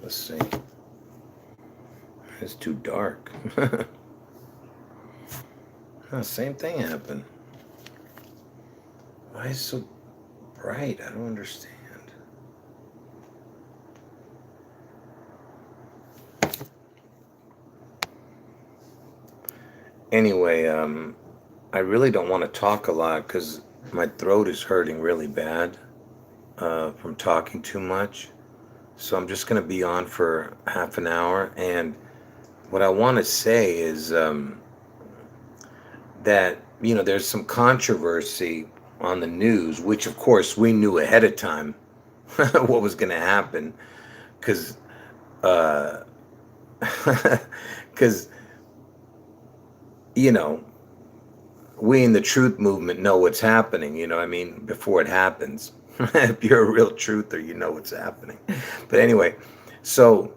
Let's see. It's too dark. Same thing happened. Why is it so bright? I don't understand. Anyway, I really don't want to talk a lot because my throat is hurting really bad from talking too much. So I'm just going to be on for half an hour. And what I want to say is that, there's some controversy on the news, which of course we knew ahead of time what was going to happen because uh, because you know we in the truth movement know what's happening. I mean, before it happens. If you're a real truther, you know what's happening. But anyway, so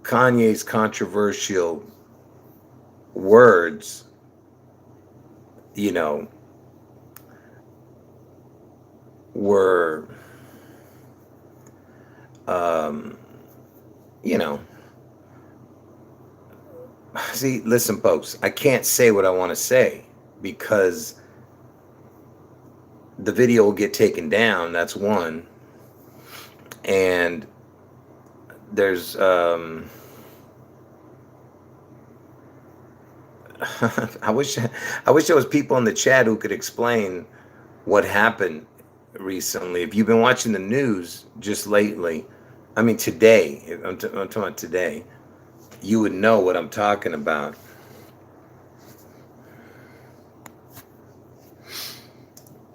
Kanye's controversial words, you know, were, um, you know, see, listen, folks, I can't say what I want to say because the video will get taken down. That's one. And there's, I wish there was people in the chat who could explain what happened recently. If you've been watching the news just lately, I mean today, I'm talking about today, you would know what I'm talking about.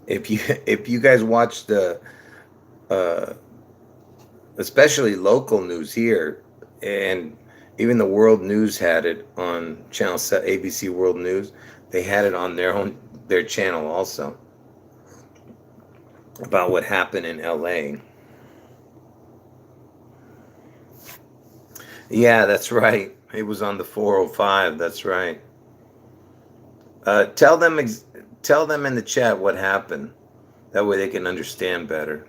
If you guys watch the uh, especially local news here, and even the world news had it on ABC World News. They had it on their channel also about what happened in LA. Yeah, that's right. It was on the 405. That's right. Tell them tell them in the chat what happened. That way they can understand better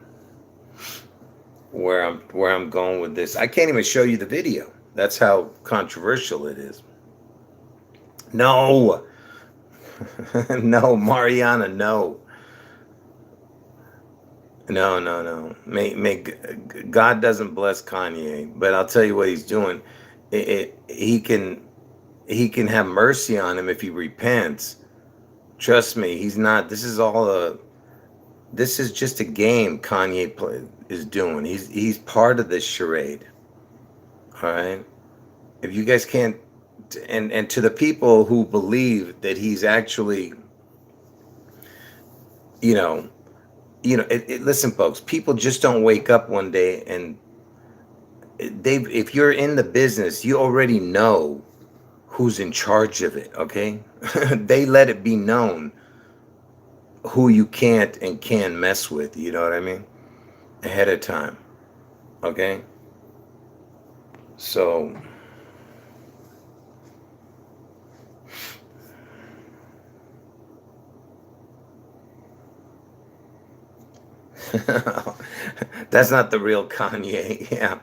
where I'm going with this. I can't even show you the video. That's how controversial it is. No. No, Mariana, no. No, no, no. God doesn't bless Kanye, but I'll tell you what he's doing. He can have mercy on him if he repents. Trust me, he's not. This is just a game is doing. He's part of this charade. All right. If you guys can't, and to the people who believe that he's actually, you know, listen, folks. People just don't wake up one day and if you're in the business, you already know who's in charge of it. Okay, they let it be known who you can't and can mess with. You know what I mean? Ahead of time. Okay. So that's not the real Kanye. Yeah.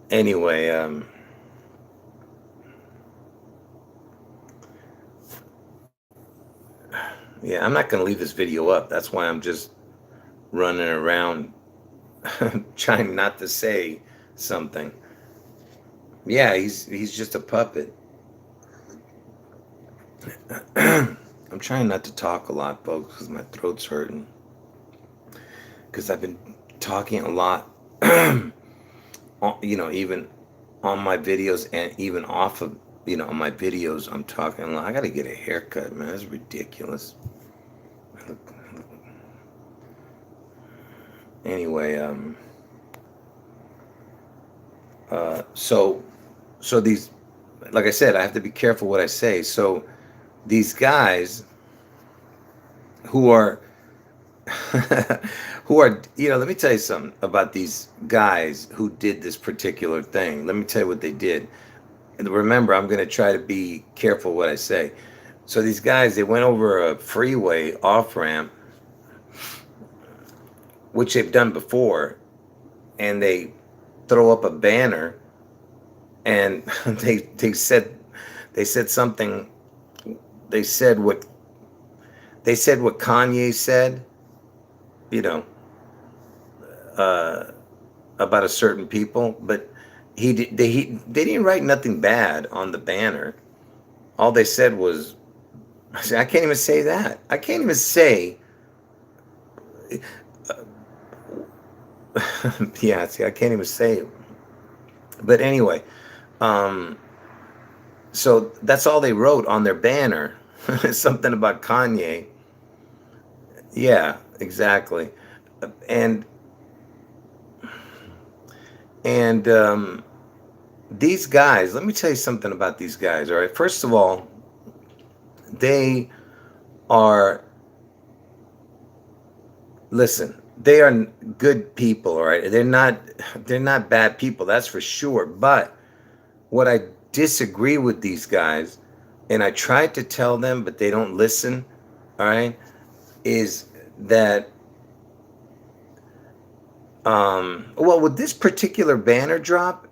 Anyway, yeah, I'm not going to leave this video up. That's why I'm just running around trying not to say something. Yeah, he's just a puppet. I'm trying not to talk a lot, folks, because my throat's hurting. Because I've been talking a lot, even on my videos and even off of, on my videos, I'm talking a lot. I got to get a haircut, man. That's ridiculous. Anyway, so these, like I said, I have to be careful what I say. So these guys who are let me tell you something about these guys who did this particular thing. Let me tell you what they did. And remember, I'm going to try to be careful what I say. So these guys, they went over a freeway off ramp which they've done before, and they throw up a banner, and they said something. They said what Kanye said, you know, uh, about a certain people, but they didn't write nothing bad on the banner. All they said was, I can't even say that. I can't even say. Yeah, see, I can't even say it. But anyway, um, so that's all they wrote on their banner. Something about Kanye. Yeah, exactly. And and these guys, let me tell you something about these guys. All right, first of all, they are, listen, they are good people. All right, they're not bad people. That's for sure. But what I disagree with these guys, and I tried to tell them, but they don't listen. All right, is that well, with this particular banner drop,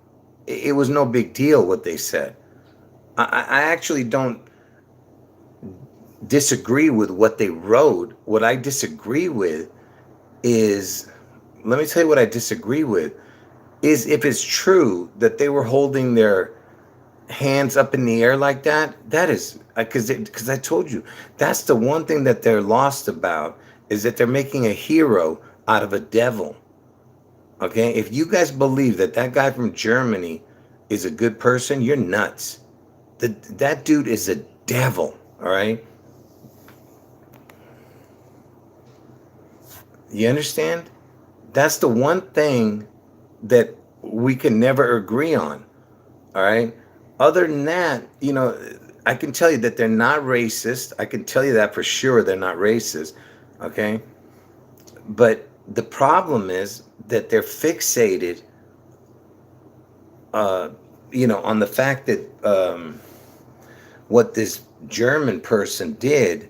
it was no big deal what they said. I actually don't disagree with what they wrote. What I disagree with is, let me tell you what I disagree with, is if it's true that they were holding their hands up in the air like that, that is, because I told you, that's the one thing that they're lost about, is that they're making a hero out of a devil. Okay, if you guys believe that that guy from Germany is a good person, you're nuts. That dude is a devil. All right, you understand? That's the one thing that we can never agree on. All right. Other than that, I can tell you that they're not racist. I can tell you that for sure. They're not racist. Okay. But the problem is that they're fixated, uh, on the fact that what this German person did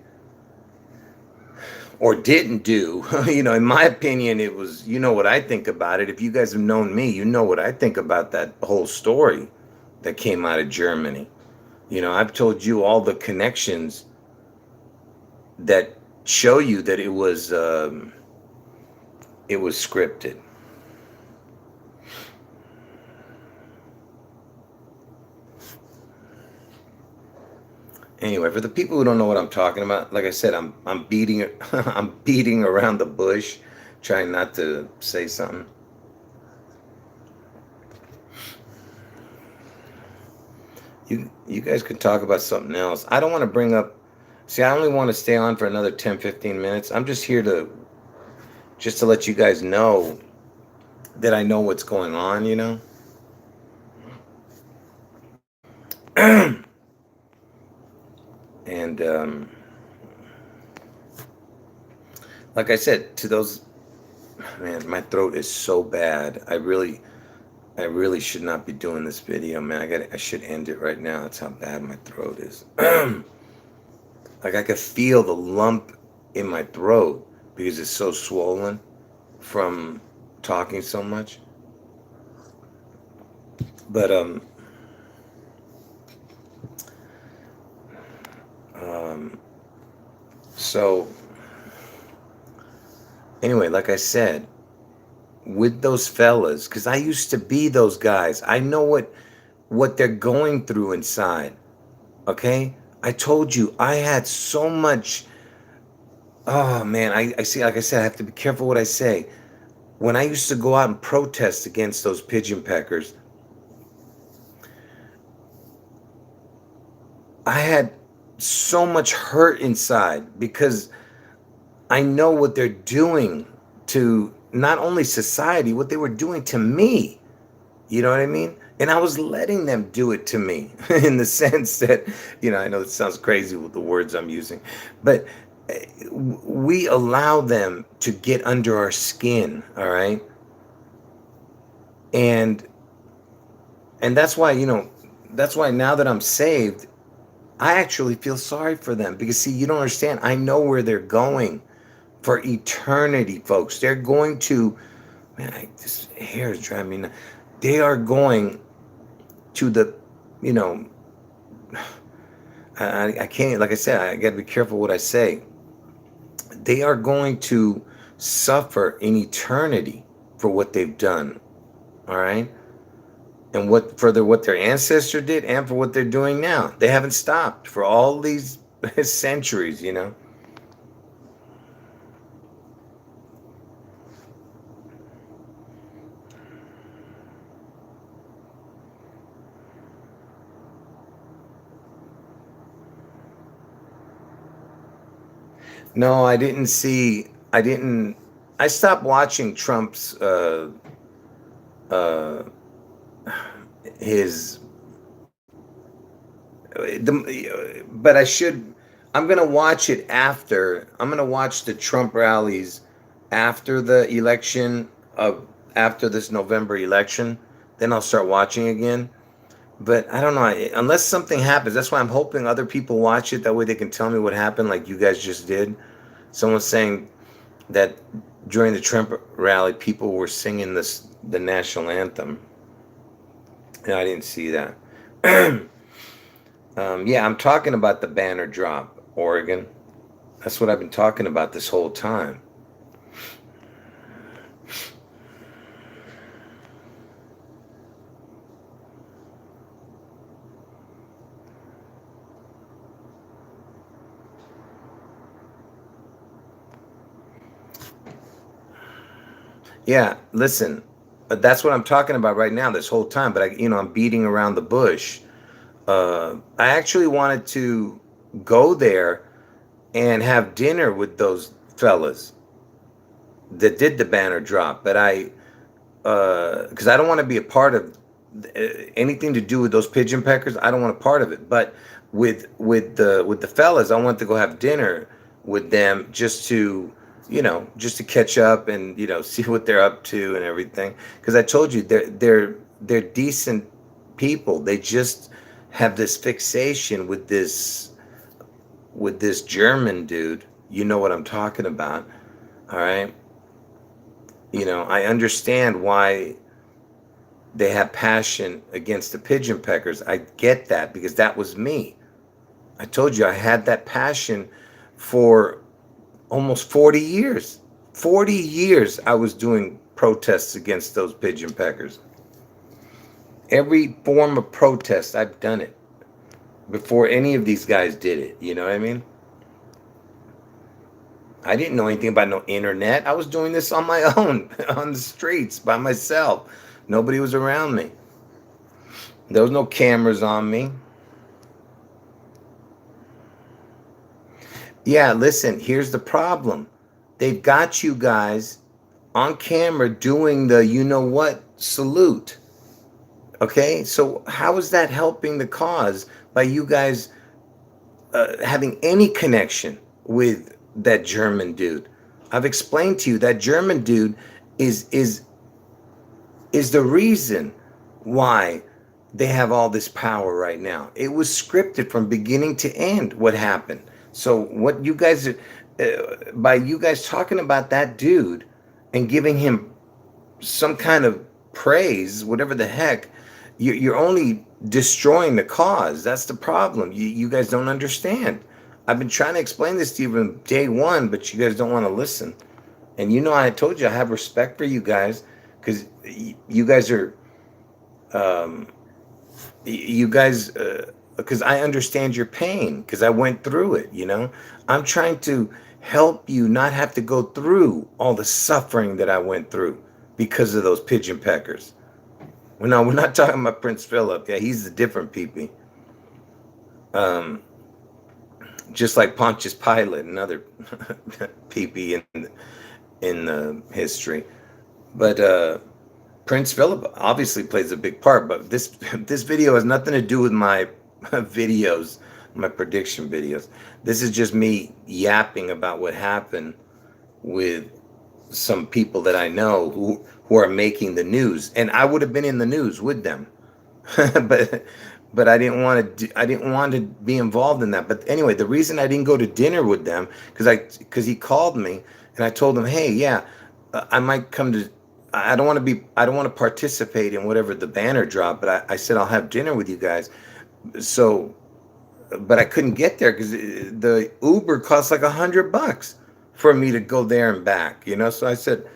or didn't do. In my opinion, it was, what I think about it. If you guys have known me, you know what I think about that whole story that came out of Germany. I've told you all the connections that show you that it was scripted. Anyway, for the people who don't know what I'm talking about, like I said, I'm beating I'm beating around the bush, trying not to say something. You guys could talk about something else. I don't want to bring up. See, I only want to stay on for another 10, 15 minutes. I'm just here to let you guys know that I know what's going on. And like I said, to those, man, my throat is so bad. I really should not be doing this video, man. I should end it right now. That's how bad my throat is. Like I could feel the lump in my throat because it's so swollen from talking so much. But so anyway, like I said, with those fellas, because I used to be those guys. I know what they're going through inside. Okay? I told you I had so much. Oh man, I see, like I said, I have to be careful what I say. When I used to go out and protest against those pigeon peckers, I had so much hurt inside because I know what they're doing to not only society, what they were doing to me. You know what I mean? And I was letting them do it to me in the sense that, I know it sounds crazy with the words I'm using, but we allow them to get under our skin, all right? And that's why, that's why now that I'm saved, I actually feel sorry for them because see, you don't understand. I know where they're going for eternity, folks. They're going to, man, this hair is driving me nuts. They are going to the, you know, I can't, like I said, I got to be careful what I say. They are going to suffer in eternity for what they've done. All right. And what their ancestor did and for what they're doing now. They haven't stopped for all these centuries, you know. No, I didn't see. I didn't. I stopped watching Trump's uh, his but I should. I'm gonna watch it after. I'm gonna watch the Trump rallies after the election of after this November election. Then I'll start watching again. But I don't know. Unless something happens, that's why I'm hoping other people watch it. That way they can tell me what happened, like you guys just did. Someone's saying that during the Trump rally, people were singing the national anthem. And I didn't see that. Yeah, I'm talking about the banner drop, Oregon. That's what I've been talking about this whole time. Yeah, listen, that's what I'm talking about right now this whole time. But I'm beating around the bush. I actually wanted to go there and have dinner with those fellas that did the banner drop, but because I don't want to be a part of anything to do with those pigeon peckers. I don't want a part of it. But with the fellas, I want to go have dinner with them just to catch up and see what they're up to and everything. Because I told you they're decent people. They just have this fixation with this German dude. You know what I'm talking about, all right? I understand why they have passion against the pigeon peckers. I get that because that was me. I told you I had that passion for almost 40 years. 40 years I was doing protests against those pigeon peckers. Every form of protest, I've done it before any of these guys did it. You know what I mean? I didn't know anything about no internet. I was doing this on my own, on the streets by myself. Nobody was around me. There was no cameras on me. Yeah, listen, here's the problem. They've got you guys on camera doing the you know what salute. Okay? So, how is that helping the cause by you guys having any connection with that German dude? I've explained to you that German dude is the reason why they have all this power right now. It was scripted from beginning to end what happened. So what you guys by you guys talking about that dude and giving him some kind of praise, whatever the heck, you're only destroying the cause. That's the problem. You guys don't understand. I've been trying to explain this to you from day one, but you guys don't want to listen. And I told you I have respect for you guys because you guys are, you guys, because I understand your pain because I went through it. I'm trying to help you not have to go through all the suffering that I went through because of those pigeon peckers. No, we're not talking about Prince Philip. Yeah, he's a different peepee. Just like Pontius Pilate, another peepee in the history. But Prince Philip obviously plays a big part. But this video has nothing to do with my videos, my prediction videos. This is just me yapping about what happened with some people that I know who are making the news, and I would have been in the news with them, but I didn't want to be involved in that. But anyway, the reason I didn't go to dinner with them because he called me And I told them, hey, yeah, I might come to. I don't want to be. I don't want to participate in whatever the banner drop. But I said I'll have dinner with you guys. So, but I couldn't get there because the Uber cost like $100 for me to go there and back. So I said,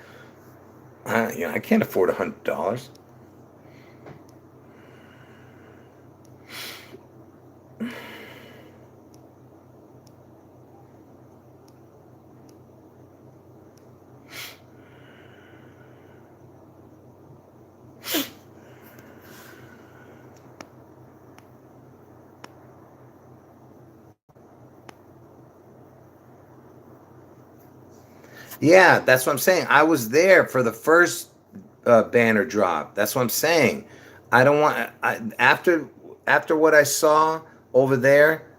I can't afford $100. Yeah, that's what I'm saying. I was there for the first banner drop. That's what I'm saying. I don't want after what I saw over there.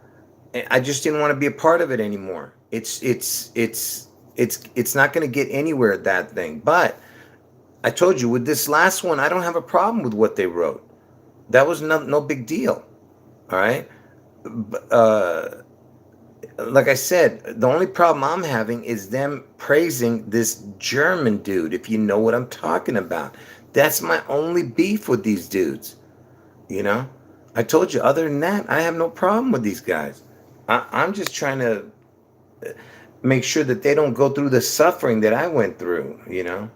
I just didn't want to be a part of it anymore. It's not going to get anywhere, that thing. But I told you with this last one, I don't have a problem with what they wrote. That was no big deal. All right. Like I said, the only problem I'm having is them praising this German dude, if you know what I'm talking about. That's my only beef with these dudes. You know, I told you, other than that, I have no problem with these guys. I'm just trying to make sure that they don't go through the suffering that I went through. You know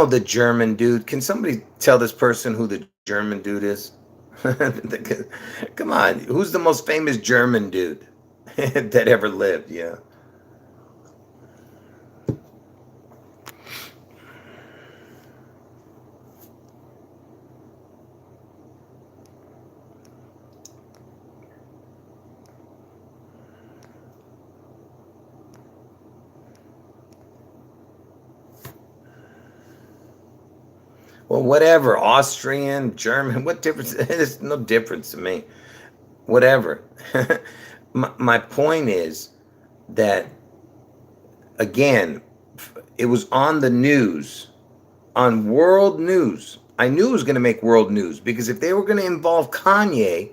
the German dude. Can somebody tell this person who the German dude is? Come on, who's the most famous German dude that ever lived? Yeah. Well, whatever. Austrian, German, what difference? There's no difference to me. Whatever. My point is that, again, it was on the news, on world news. I knew it was going to make world news because if they were going to involve Kanye,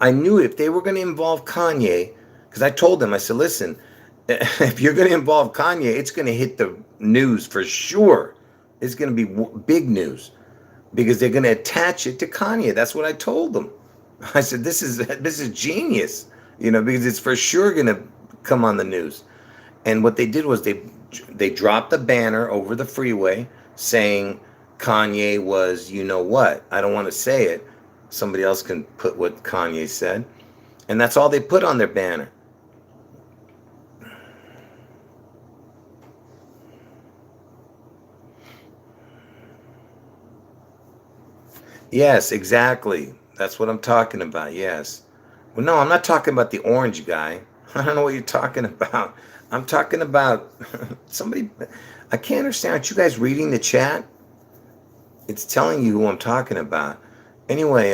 I knew if they were going to involve Kanye, because I told them, I said, listen, if you're going to involve Kanye, it's going to hit the news for sure. It's going to be big news because they're going to attach it to Kanye. That's what I told them. I said, this is genius, because it's for sure going to come on the news. And what they did was they dropped a banner over the freeway saying Kanye was, you know what? I don't want to say it. Somebody else can put what Kanye said. And that's all they put on their banner. Yes, exactly. That's what I'm talking about. Yes. Well, no, I'm not talking about the orange guy. I don't know what you're talking about. I'm talking about somebody. I can't understand. Aren't you guys reading the chat? It's telling you who I'm talking about. Anyway,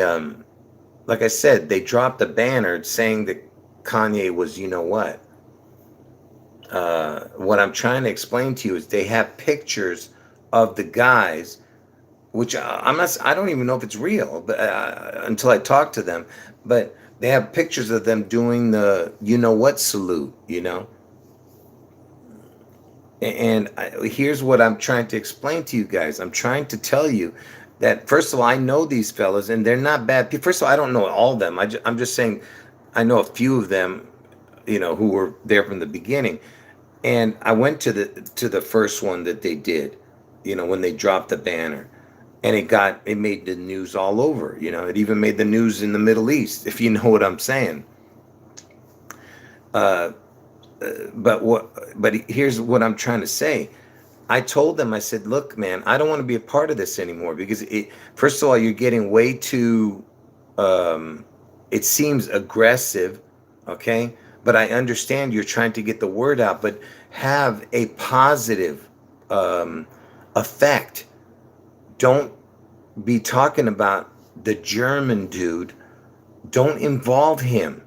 like I said, they dropped a banner saying that Kanye was, you know what? What I'm trying to explain to you is they have pictures of the guys, which I'm not. I don't even know if it's real, but until I talk to them. But they have pictures of them doing the, you know what, salute. And here's what I'm trying to explain to you guys. I'm trying to tell you that, first of all, I know these fellas, and they're not bad people. First of all, I don't know all of them. I'm just saying I know a few of them, who were there from the beginning. And I went to the first one that they did, when they dropped the banner, and it made the news all over. It even made the news in the Middle East, if you know what I'm saying. Uh, but here's what I'm trying to say. I told them, I said, look, man, I don't want to be a part of this anymore because first of all, you're getting way too, it seems aggressive, okay? But I understand you're trying to get the word out, but have a positive effect. Don't be talking about the German dude, don't involve him,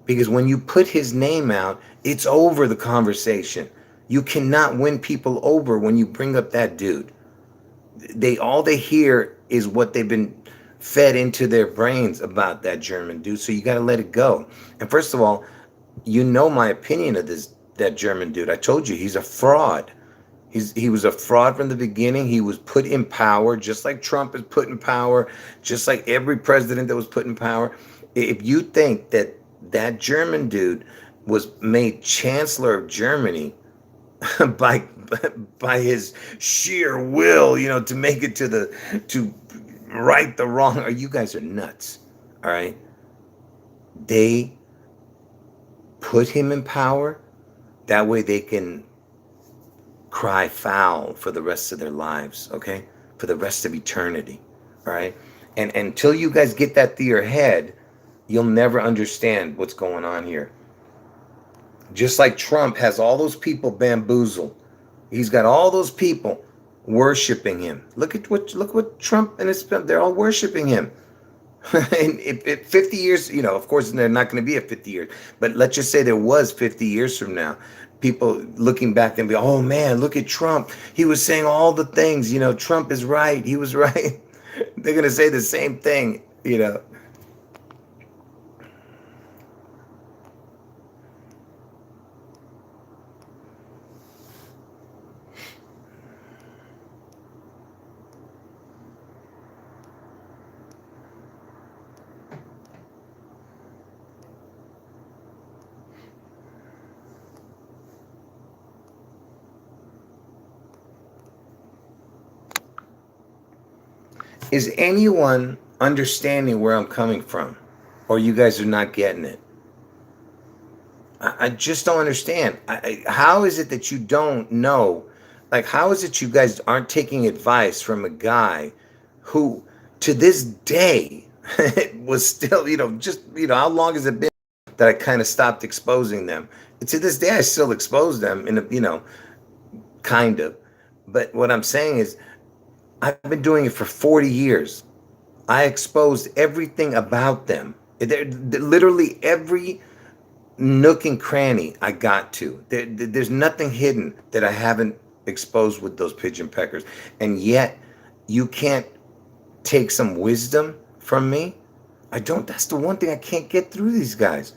because when you put his name out, it's over the conversation. You cannot win people over when you bring up that dude. They all they hear is what they've been fed into their brains about that German dude. So you got to let it go. And first of all, you know my opinion of this that German dude. I told you he's a fraud. He was a fraud from the beginning. He was put in power, just like Trump is put in power, just like every president that was put in power. If you think that that German dude was made Chancellor of Germany by by his sheer will, to make it to right the wrong, or you guys are nuts. All right, they put him in power that way they can cry foul for the rest of their lives, okay? For the rest of eternity, all right? And until you guys get that through your head, you'll never understand what's going on here. Just like Trump has all those people bamboozled. He's got all those people worshiping him. Look what Trump and his, they're all worshiping him. And if 50 years, of course, they're not going to be at 50 years, but let's just say there was 50 years from now, people looking back and be, oh man, look at Trump. He was saying all the things, Trump is right. He was right. They're going to say the same thing. Is anyone understanding where I'm coming from? Or you guys are not getting it? I just don't understand. How is it that you don't know? Like, how is it you guys aren't taking advice from a guy who, to this day, was still, how long has it been that I kind of stopped exposing them? And to this day, I still expose them kind of. But what I'm saying is, I've been doing it for 40 years. I exposed everything about them. Literally every nook and cranny I got to. There's nothing hidden that I haven't exposed with those pigeon peckers. And yet, you can't take some wisdom from me. I don't. That's the one thing I can't get through these guys.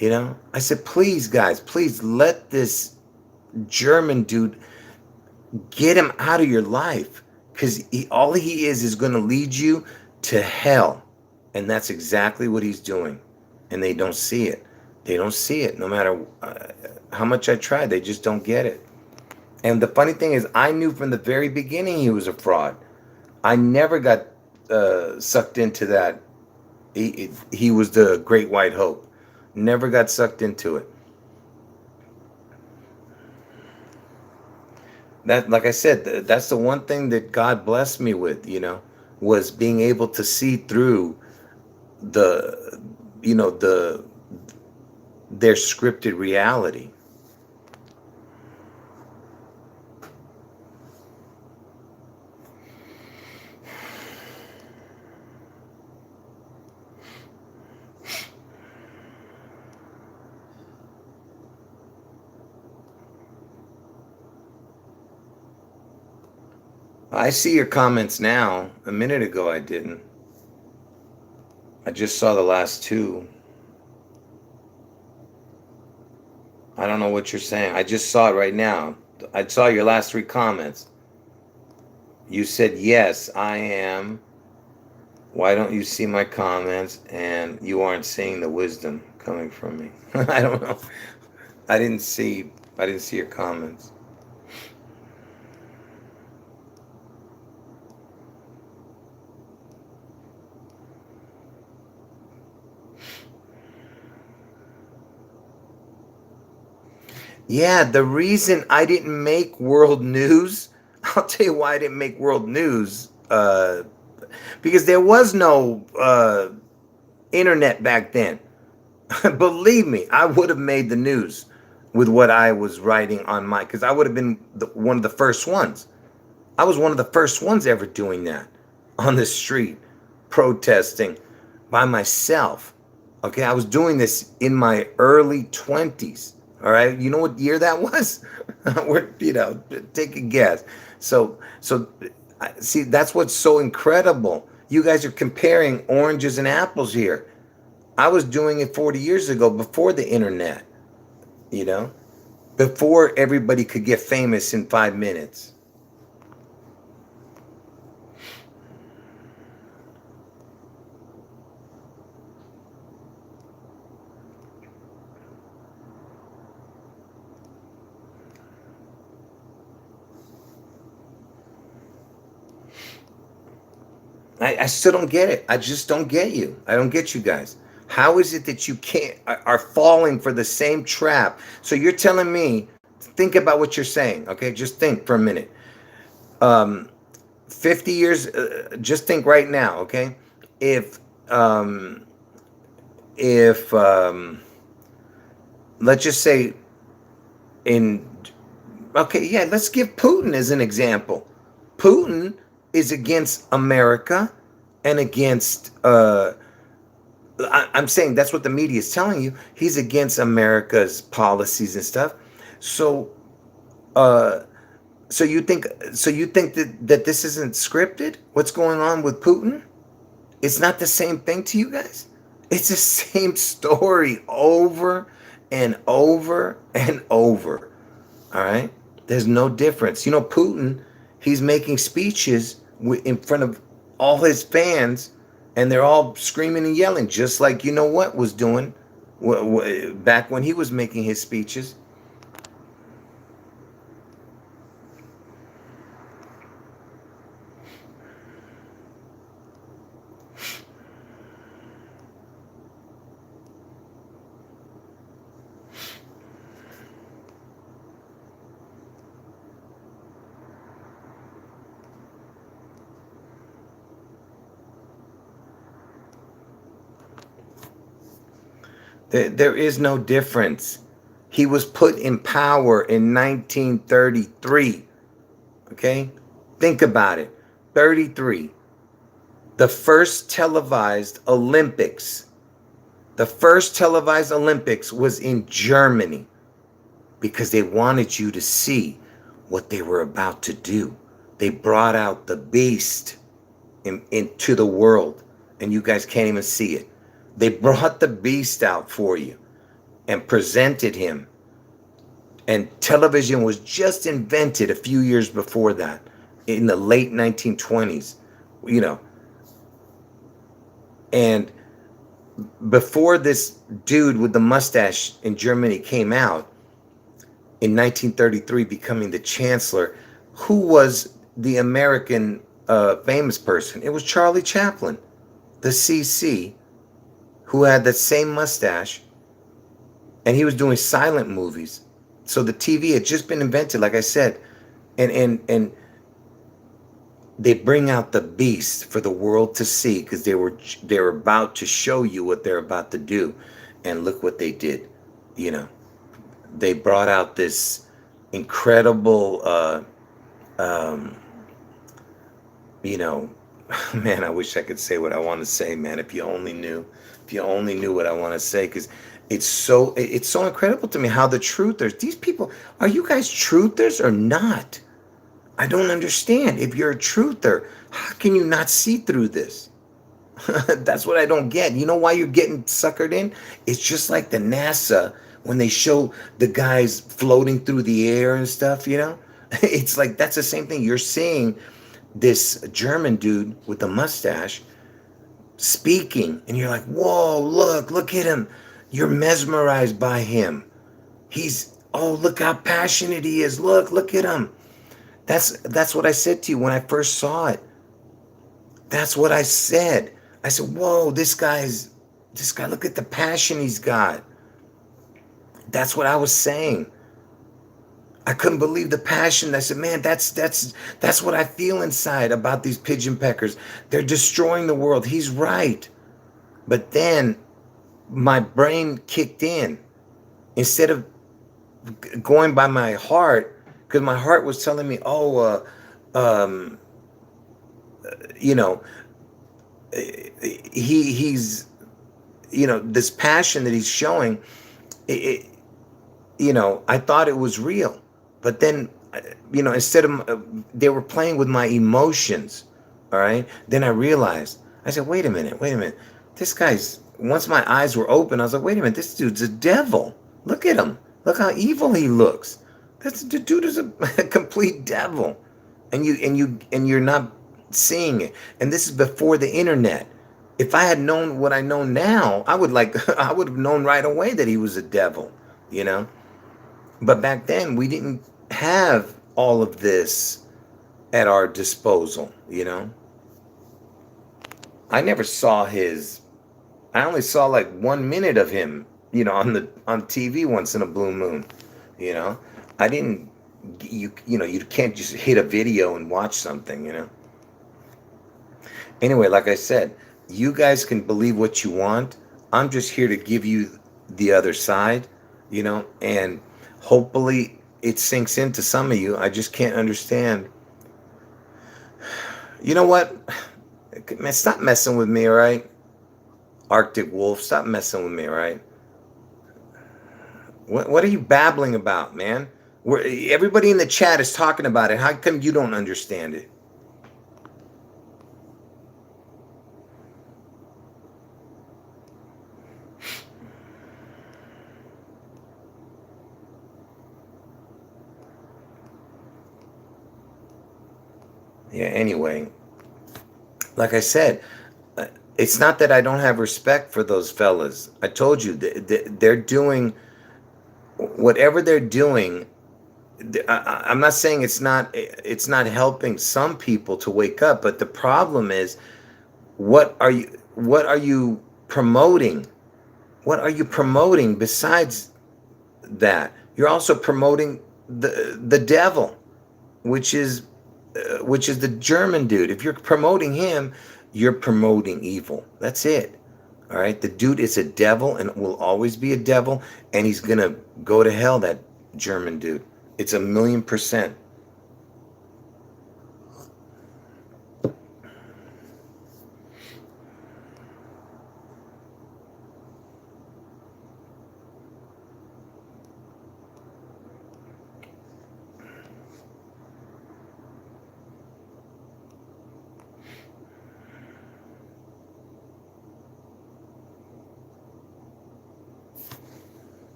I said, please, guys, please let this German dude, get him out of your life. Because all he is going to lead you to hell. And that's exactly what he's doing. And they don't see it. They don't see it. No matter how much I try, they just don't get it. And the funny thing is, I knew from the very beginning he was a fraud. I never got sucked into that. He was the great white hope. Never got sucked into it. That, like I said, that's the one thing that God blessed me with, was being able to see through the, their scripted reality. I see your comments now. A minute ago, I didn't. I just saw the last two. I don't know what you're saying. I just saw it right now. I saw your last three comments. You said, yes, I am. Why don't you see my comments? And you aren't seeing the wisdom coming from me. I don't know. I didn't see your comments. Yeah, the reason I didn't make world news, I'll tell you why I didn't make world news. Because there was no internet back then. Believe me, I would have made the news with what I was writing on because I would have been one of the first ones. I was one of the first ones ever doing that on the street. protesting by myself. Okay, I was doing this in my early 20s. All right, you know what year that was? Take a guess. See, that's what's so incredible. You guys are comparing oranges and apples here. I was doing it 40 years ago, before the internet, you know, before everybody could get famous in 5 minutes. I still don't get it. I just don't get you. I don't get you guys. How is it that you can't are falling for the same trap? So you're telling me, think about what you're saying, okay? Just think for a minute. 50 years, just think right now, okay? If um if let's just say in okay, yeah, let's give Putin as an example. Putin is against America and against I'm saying that's what the media is telling you. He's against America's policies and stuff. So uh so you think that this isn't scripted? What's going on with Putin? It's not the same thing to you guys? It's the same story over and over and over. All right? There's no difference. You know, Putin, he's making speeches in front of all his fans, and they're all screaming and yelling, just like you know what was doing back when he was making his speeches. There is no difference. He was put in power in 1933. Okay? Think about it. 33. The first televised Olympics. The first televised Olympics was in Germany because they wanted you to see what they were about to do. They brought out the beast into the world, and you guys can't even see it. They brought the beast out for you and presented him. And television was just invented a few years before that, in the late 1920s, you know. And before this dude with the mustache in Germany came out in 1933, becoming the chancellor, who was the American famous person? It was Charlie Chaplin, the CC, who had that same mustache, and he was doing silent movies. So the TV had just been invented, like I said, and they bring out the beast for the world to see because they were about to show you what they're about to do, and look what they did. You know, they brought out this incredible, um, you know, man. I wish I could say what I want to say, man. If you only knew what I want to say, because it's so incredible to me how the truthers, these people, are you guys truthers or not? I don't understand. If you're a truther, how can you not see through this? That's what I don't get. You know why you're getting suckered in? It's just like the NASA when they show the guys floating through the air and stuff, you know? It's like that's the same thing. You're seeing this German dude with the mustache speaking, and you're like, whoa, look at him. You're mesmerized by him. Oh, look how passionate he is. Look at him. That's what I said to you when I first saw it. That's what I said. I said, whoa, this guy, look at the passion he's got. That's what I was saying. I couldn't believe the passion. I said, man, that's what I feel inside about these pigeon peckers. They're destroying the world. He's right. But then my brain kicked in. Instead of going by my heart, because my heart was telling me, oh, you know, he's, you know, this passion that he's showing, it, you know, I thought it was real, but then, you know, instead of, they were playing with my emotions. All right. Then I realized, I said, wait a minute. This guy's, once my eyes were open, I was like, wait a minute, this dude's a devil. Look at him. Look how evil he looks. The dude is a, a complete devil. And you're not seeing it. And this is before the internet. If I had known what I know now, I would like, I would have known right away that he was a devil, you know? But back then, we didn't have all of this at our disposal, you know? I never saw his, I only saw like 1 minute of him, you know, on TV once in a blue moon, you know? I didn't, you know, you can't just hit a video and watch something, you know? Anyway, like I said, you guys can believe what you want. I'm just here to give you the other side, you know, and hopefully it sinks into some of you. I just can't understand. You know what? Man, stop messing with me, all right? Arctic Wolf, stop messing with me, all right? What are you babbling about, man? Everybody in the chat is talking about it. How come you don't understand it? Yeah, anyway, like I said, it's not that I don't have respect for those fellas. I told you, they're doing whatever they're doing. I'm not saying it's not helping some people to wake up, but the problem is, what are you promoting? What are you promoting besides that? You're also promoting the devil, which is the German dude. If you're promoting him, you're promoting evil. That's it. All right. The dude is a devil and will always be a devil, and he's gonna go to hell. That German dude. It's 1,000,000%.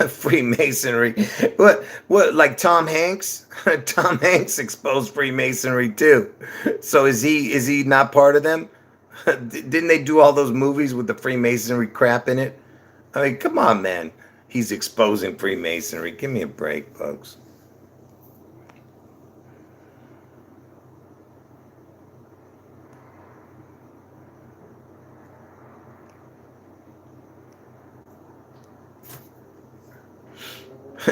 Freemasonry. What like Tom Hanks? Tom Hanks exposed Freemasonry too. So is he not part of them? Didn't they do all those movies with the Freemasonry crap in it? I mean, come on, man. He's exposing Freemasonry. Give me a break, folks.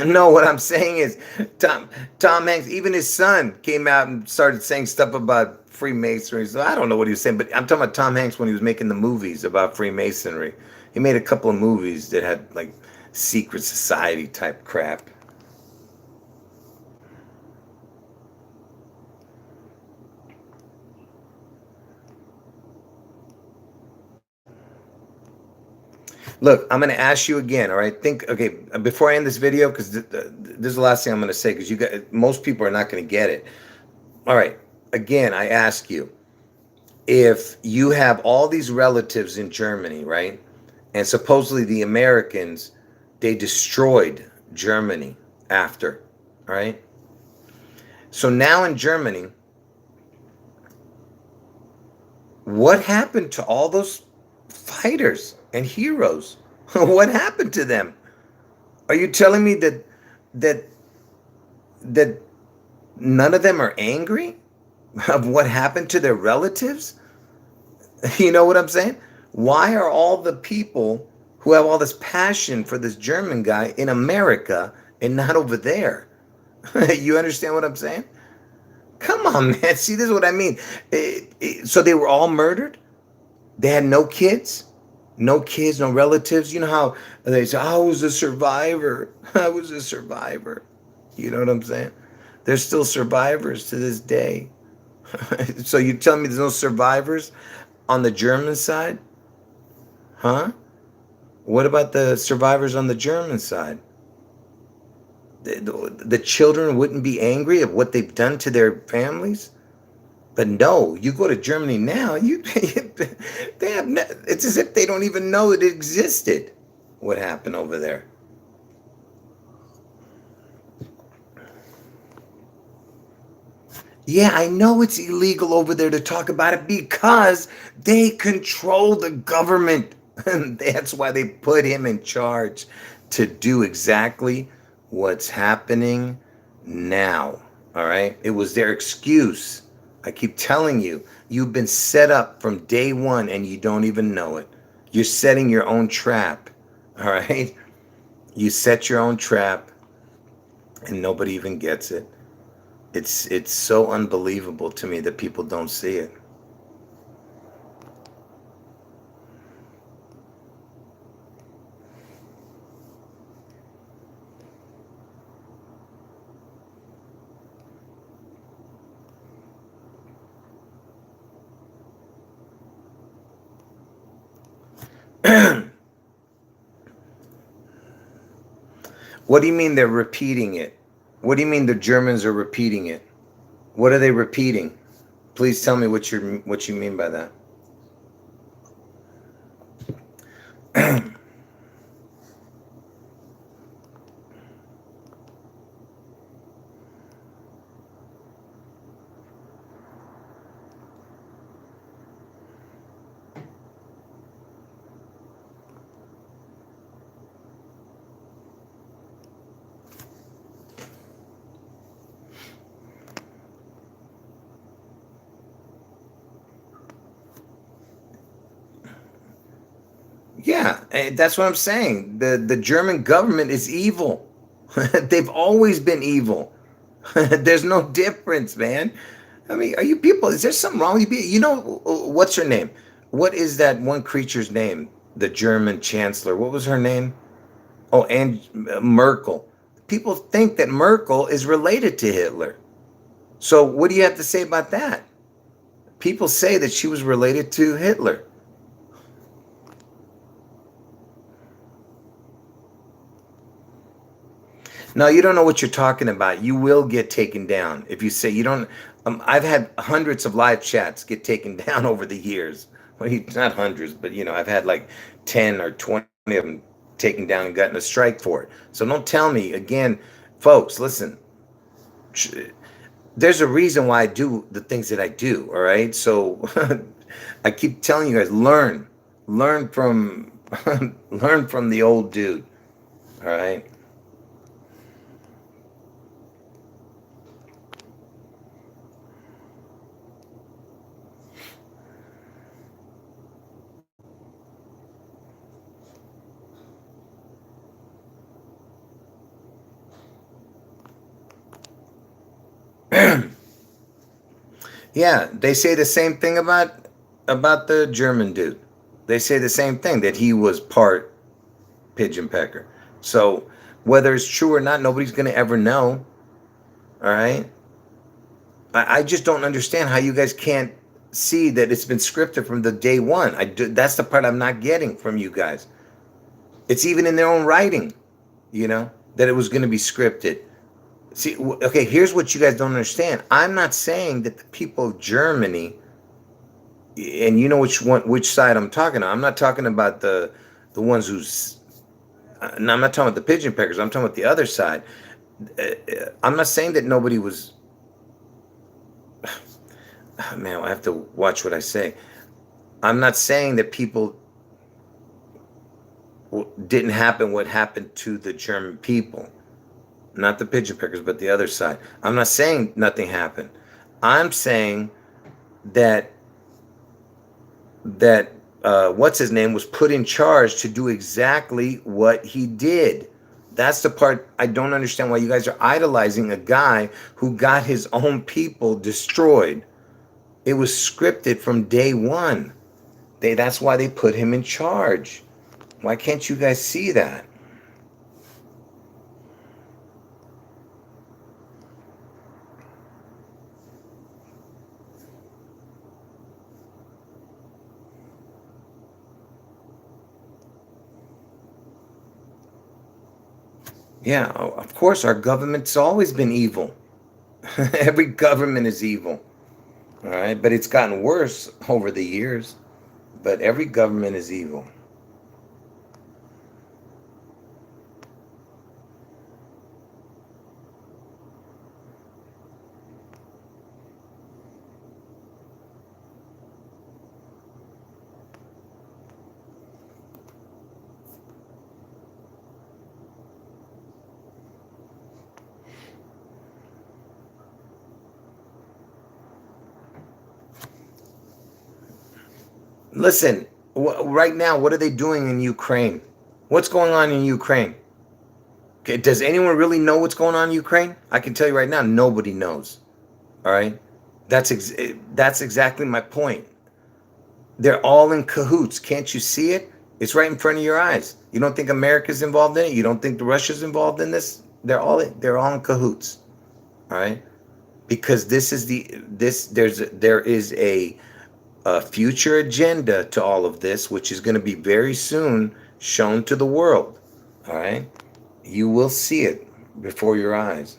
No, what I'm saying is Tom Hanks, even his son came out and started saying stuff about Freemasonry. So I don't know what he was saying, but I'm talking about Tom Hanks when he was making the movies about Freemasonry. He made a couple of movies that had like secret society type crap. Look, I'm going to ask you again. All right. Think, okay, before I end this video, because this is the last thing I'm going to say, because you got, most people are not going to get it. All right. Again, I ask you, if you have all these relatives in Germany, right? And supposedly the Americans, they destroyed Germany after, all right? So now in Germany, what happened to all those fighters and heroes? What happened to them? Are you telling me that that none of them are angry of what happened to their relatives? You know what I'm saying? Why are all the people who have all this passion for this German guy in America and not over there? You understand what I'm saying? Come on, man. See, this is what I mean. So they were all murdered? They had no kids? No kids, no relatives. You know how they say, I was a survivor. I was a survivor. You know what I'm saying? There's still survivors to this day. So you tell me there's no survivors on the German side? Huh? What about the survivors on the German side? The children wouldn't be angry at what they've done to their families? But no, you go to Germany now, you they have it's as if they don't even know it existed. What happened over there? Yeah, I know it's illegal over there to talk about it because they control the government. And that's why they put him in charge to do exactly what's happening now. All right? It was their excuse. I keep telling you, you've been set up from day one and you don't even know it. You're setting your own trap. All right? You set your own trap and nobody even gets it. It's so unbelievable to me that people don't see it. What do you mean they're repeating it? What do you mean the Germans are repeating it? What are they repeating? Please tell me what you mean by that. Yeah, that's what I'm saying. The German government is evil. They've always been evil. There's no difference, man. I mean, are you people? Is there something wrong with you? You know, what's her name? What is that one creature's name? The German chancellor. What was her name? Oh, and Merkel. People think that Merkel is related to Hitler. So, what do you have to say about that? People say that she was related to Hitler. No, you don't know what you're talking about. You will get taken down if you say you don't. I've had hundreds of live chats get taken down over the years. Well, not hundreds, but I've had like 10 or 20 of them taken down and gotten a strike for it. So don't tell me again, folks. Listen, there's a reason why I do the things that I do. All right, so I keep telling you guys, learn from, learn from the old dude. All right. Yeah, they say the same thing about the German dude. They say the same thing that he was part pigeon pecker. So whether it's true or not, nobody's gonna ever know. All right. I just don't understand how you guys can't see that it's been scripted from the day one. That's the part I'm not getting from you guys. It's even in their own writing, that it was going to be scripted. See, okay, here's what you guys don't understand. I'm not saying that the people of Germany, and you know which side I'm talking about. I'm not talking about the ones who's. No, I'm not talking about the pigeon peckers. I'm talking about the other side. I'm not saying that nobody was. Man, I have to watch what I say. I'm not saying that people didn't happen what happened to the German people, not the pigeon pickers, but the other side. I'm not saying nothing happened. I'm saying that what's his name was put in charge to do exactly what he did. That's the part I don't understand why you guys are idolizing a guy who got his own people destroyed. It was scripted from day one. That's why they put him in charge. Why can't you guys see that? Yeah, of course, our government's always been evil. Every government is evil. All right, but it's gotten worse over the years. But every government is evil. Listen, right now, what are they doing in Ukraine? What's going on in Ukraine? Okay, does anyone really know what's going on in Ukraine? I can tell you right now, nobody knows. All right, that's exactly my point. They're all in cahoots. Can't you see it? It's right in front of your eyes. You don't think America's involved in it? You don't think Russia's involved in this? They're all in cahoots. All right, because this is there is a future agenda to all of this, which is going to be very soon shown to the world. All right, you will see it before your eyes.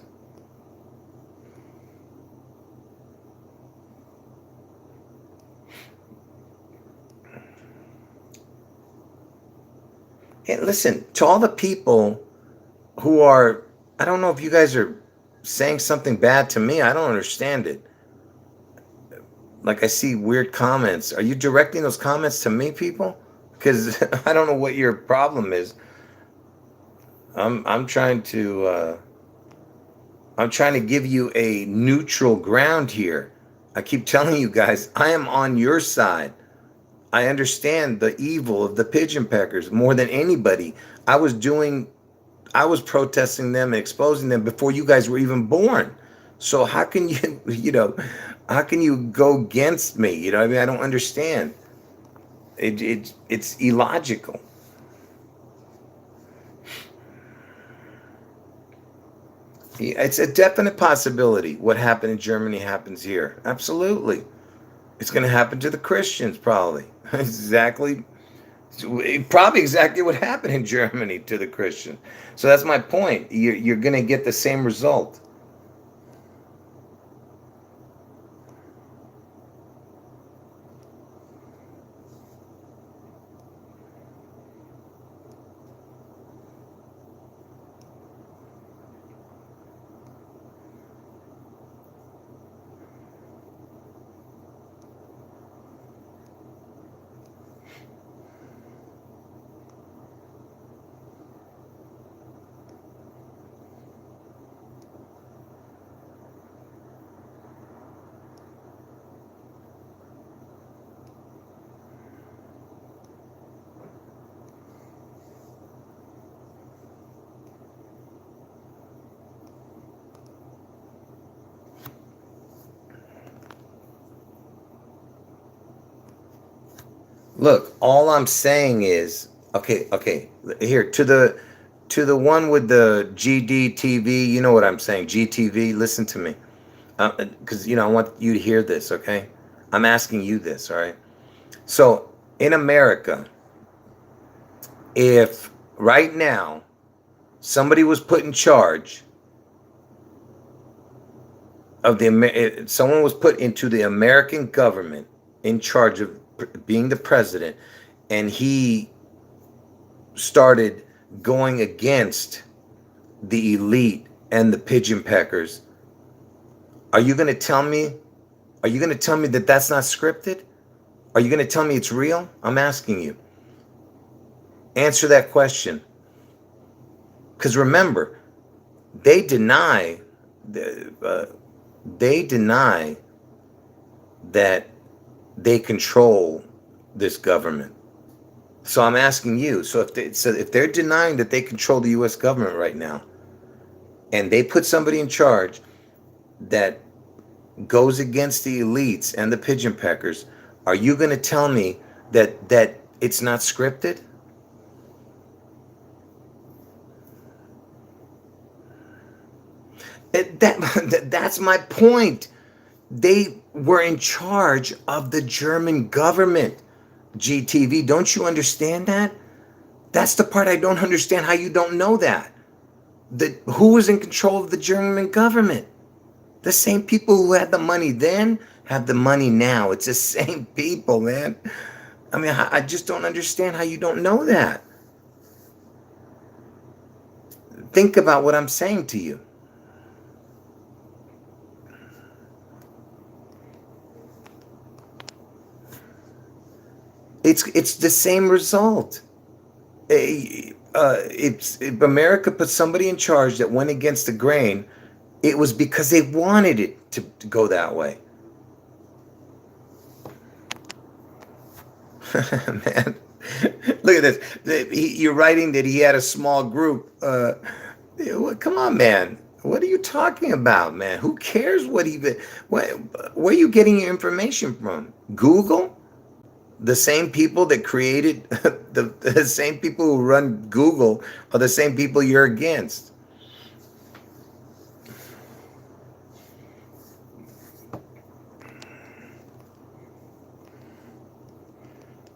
Hey, listen, to all the people who are, I don't know if you guys are saying something bad to me. I don't understand it. Like, I see weird comments. Are you directing those comments to me, people? Because I don't know what your problem is. I'm trying to give you a neutral ground here. I keep telling you guys, I am on your side. I understand the evil of the pigeon peckers more than anybody. I was protesting them and exposing them before you guys were even born. So how can you, how can you go against me? I mean, I don't understand. It's illogical. It's a definite possibility. What happened in Germany happens here. Absolutely. It's going to happen to the Christians, probably. Exactly. Probably exactly what happened in Germany to the Christians. So that's my point. You're going to get the same result. Look, all I'm saying is, okay. Here to the one with the GDTV. You know what I'm saying? GTV. Listen to me, because I want you to hear this. Okay, I'm asking you this. All right. So in America, if right now somebody was put in charge of someone was put into the American government in charge of being the president, and he started going against the elite and the pigeon peckers, are you going to tell me? Are you going to tell me that that's not scripted? Are you going to tell me it's real? I'm asking you. Answer that question. Because remember, they deny, they deny that they control this government. So I'm asking you. So if they're denying that they control the U.S. government right now, and they put somebody in charge that goes against the elites and the pigeon peckers, are you going to tell me that it's not scripted? That's my point. They were in charge of the German government. GTV, don't you understand that? That's the part I don't understand, how you don't know that. Who was in control of the German government? The same people who had the money then have the money now. It's the same people, man. I mean, I just don't understand how you don't know that. Think about what I'm saying to you. It's the same result. If America put somebody in charge that went against the grain, it was because they wanted it to go that way. Man, look at this. You're writing that he had a small group. Come on, man. What are you talking about, man? Who cares where are you getting your information from? Google? The same people that created the same people who run Google are the same people you're against.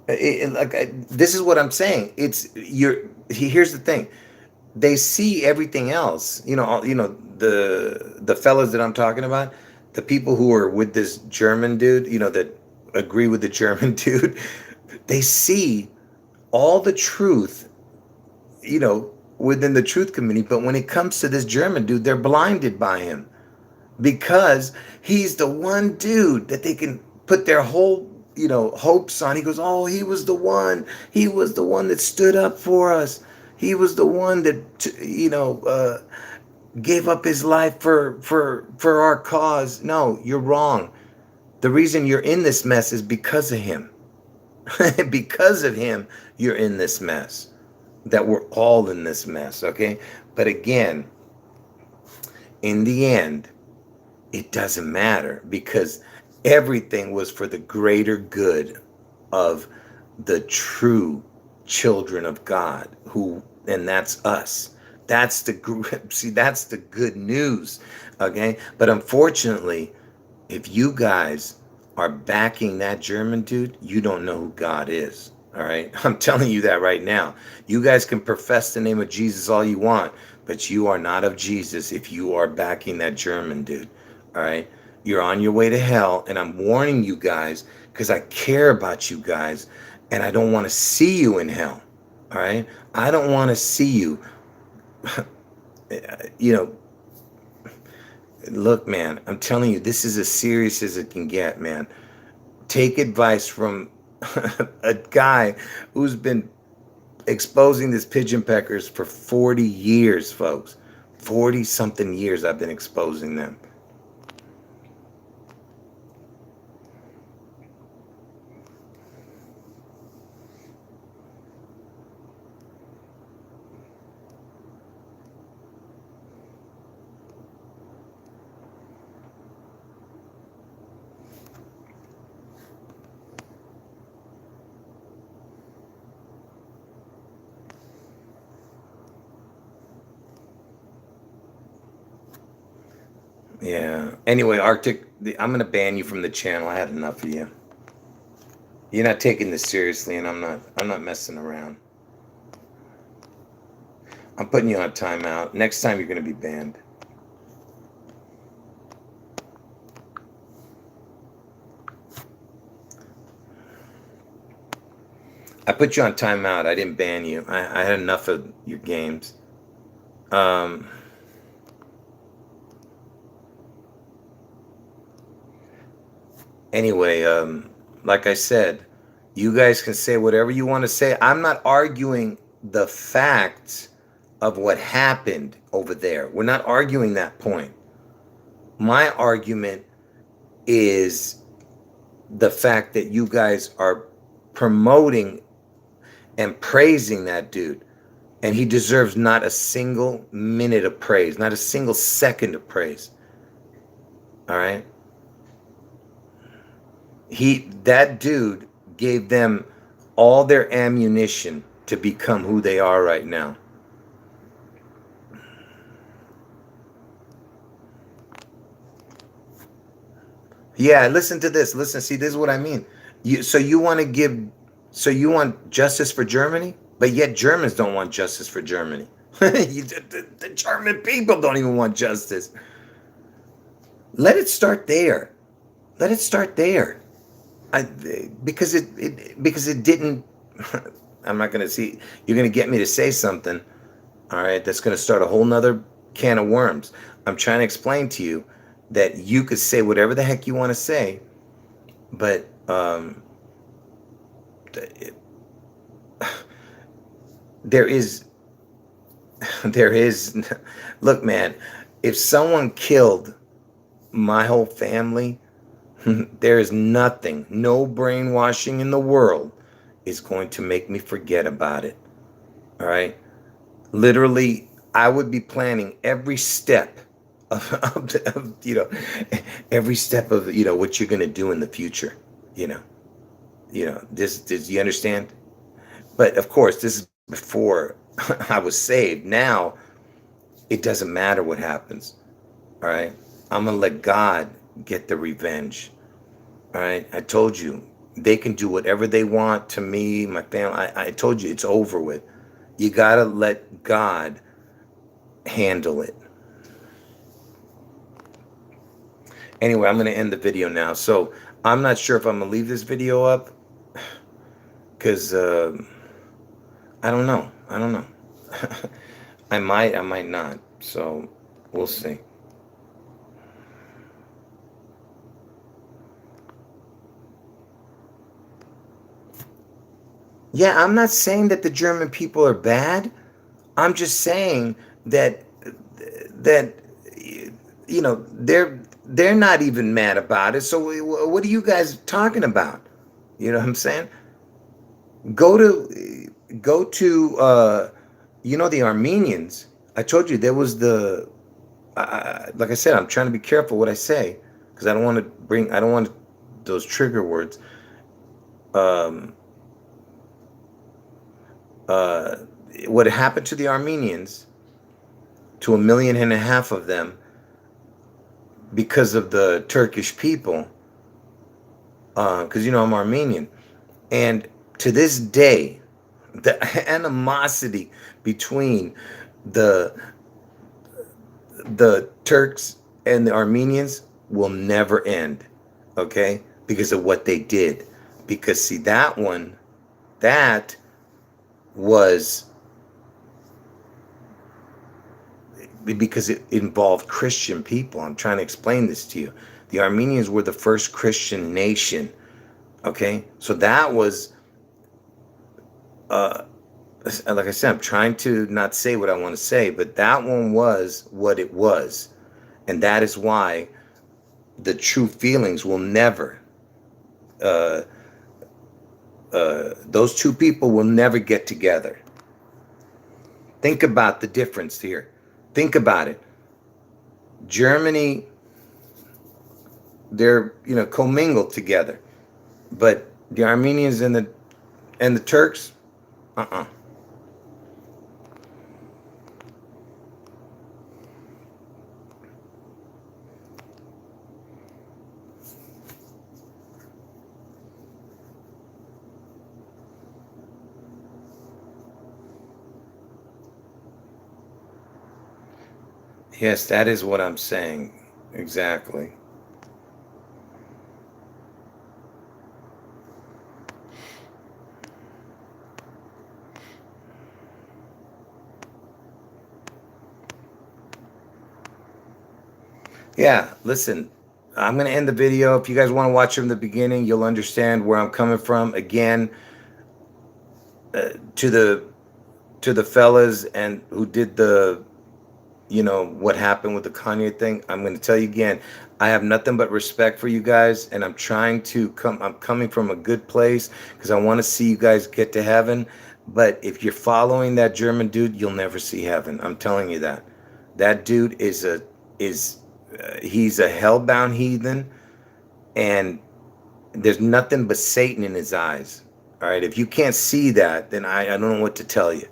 This is what I'm saying. Here's the thing. They see everything else. The fellas that I'm talking about, the people who are with this German dude, that agree with the German dude, they see all the truth, within the truth community. But when it comes to this German dude, they're blinded by him because he's the one dude that they can put their whole hopes on. He goes, oh, he was the one that stood up for us. He was the one that gave up his life for our cause. No, you're wrong. The reason you're in this mess is because of him. Because of him, you're in this mess. That we're all in this mess, okay? But again, in the end, it doesn't matter because everything was for the greater good of the true children of God, and that's us. That's the good news, okay? But unfortunately, if you guys are backing that German dude, you don't know who God is. All right. I'm telling you that right now. You guys can profess the name of Jesus all you want, but you are not of Jesus if you are backing that German dude. All right. You're on your way to hell. And I'm warning you guys because I care about you guys and I don't want to see you in hell. All right. I don't want to see you. Look, man, I'm telling you, this is as serious as it can get, man. Take advice from a guy who's been exposing these pigeon peckers for 40 years, folks. 40 something years I've been exposing them. Yeah. Anyway, Arctic, I'm gonna ban you from the channel. I had enough of you. You're not taking this seriously, and I'm not messing around. I'm putting you on timeout. Next time you're gonna be banned. I put you on timeout. I didn't ban you. I had enough of your games. Um, anyway, like I said, you guys can say whatever you want to say. I'm not arguing the facts of what happened over there. We're not arguing that point. My argument is the fact that you guys are promoting and praising that dude. And he deserves not a single minute of praise, not a single second of praise. All right? That dude gave them all their ammunition to become who they are right now. Yeah, listen to this. Listen, see, this is what I mean. So you want to give, so you want justice for Germany, but yet Germans don't want justice for Germany. The German people don't even want justice. Let it start there. Let it start there. I, because it didn't. I'm not gonna see. You're gonna get me to say something. All right, that's gonna start a whole nother can of worms. I'm trying to explain to you that you could say whatever the heck you want to say, but it, there is there is look, man, if someone killed my whole family, there is nothing, no brainwashing in the world is going to make me forget about it. All right, literally, I would be planning every step of every step of what you're going to do in the future. you know this you understand? But of course, this is before I was saved. Now it doesn't matter what happens. All right, I'm gonna let God get the revenge. All right, I told you they can do whatever they want to me, my family. I told you it's over with. You gotta let God handle it. Anyway, I'm gonna end the video now. So I'm not sure if I'm gonna leave this video up because I don't know. I don't know. I might not. So we'll see. Yeah, I'm not saying that the German people are bad. I'm just saying that that they're not even mad about it. So what are you guys talking about? You know what I'm saying? Go to the Armenians. I told you there was like I said, I'm trying to be careful what I say because I don't want those trigger words. Um, uh, what happened to the Armenians, to 1.5 million of them, because of the Turkish people, because I'm Armenian, and to this day, the animosity between the the Turks and the Armenians will never end, okay? Because of what they did. Because see, that was because it involved Christian people. I'm trying to explain this to you. The Armenians were the first Christian nation, okay? So that was, like I said, I'm trying to not say what I want to say, but that one was what it was. And that is why the true feelings will never, uh, those two people will never get together. Think about the difference here. Think about it. Germany, they're commingled together, but the Armenians and the Turks, uh-uh. Yes, that is what I'm saying. Exactly. Yeah, listen, I'm going to end the video. If you guys want to watch from the beginning, you'll understand where I'm coming from. Again, to the fellas and who did what happened with the Kanye thing, I'm going to tell you again, I have nothing but respect for you guys, and I'm coming from a good place because I want to see you guys get to heaven. But if you're following that German dude, you'll never see heaven. I'm telling you that. That dude he's a hellbound heathen, and there's nothing but Satan in his eyes. All right. If you can't see that, then I don't know what to tell you.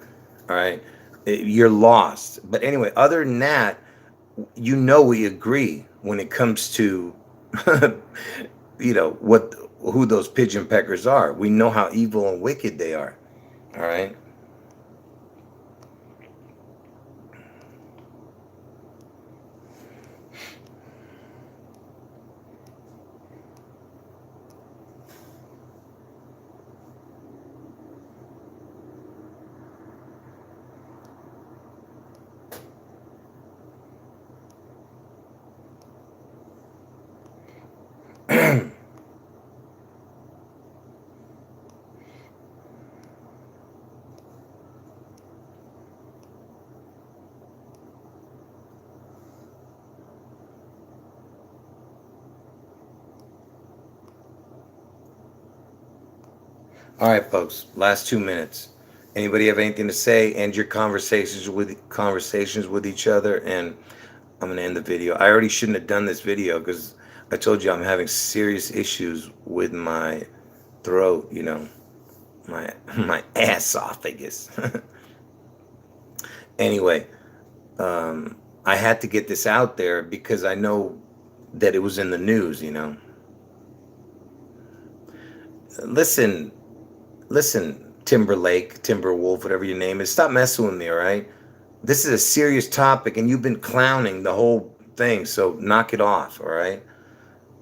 All right. You're lost. But anyway, other than that, we agree when it comes to, what who those pigeon peckers are. We know how evil and wicked they are. All right. All right, folks. Last 2 minutes. Anybody have anything to say? End your conversations with each other, and I'm gonna end the video. I already shouldn't have done this video because I told you I'm having serious issues with my throat. My my esophagus. Anyway, I had to get this out there because I know that it was in the news. Listen, listen, Timberlake, Timberwolf, whatever your name is. Stop messing with me, all right? This is a serious topic, and you've been clowning the whole thing. So knock it off, all right?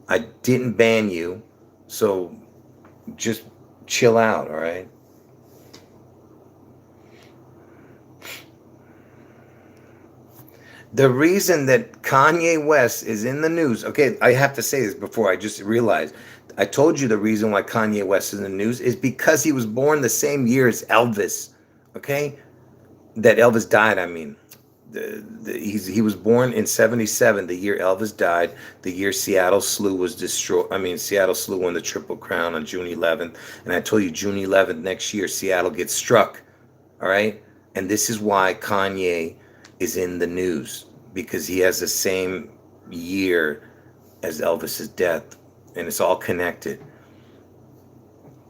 I didn't ban you, so just chill out, all right? The reason that Kanye West is in the news, okay, I have to say this before I just realized. I told you the reason why Kanye West is in the news is because he was born the same year as Elvis, okay? That Elvis died, I mean. He was born in 77, the year Elvis died, the year Seattle Slew was destroyed. I mean, Seattle Slew won the Triple Crown on June 11th. And I told you, June 11th next year, Seattle gets struck. All right. And this is why Kanye is in the news, because he has the same year as Elvis's death. And it's all connected.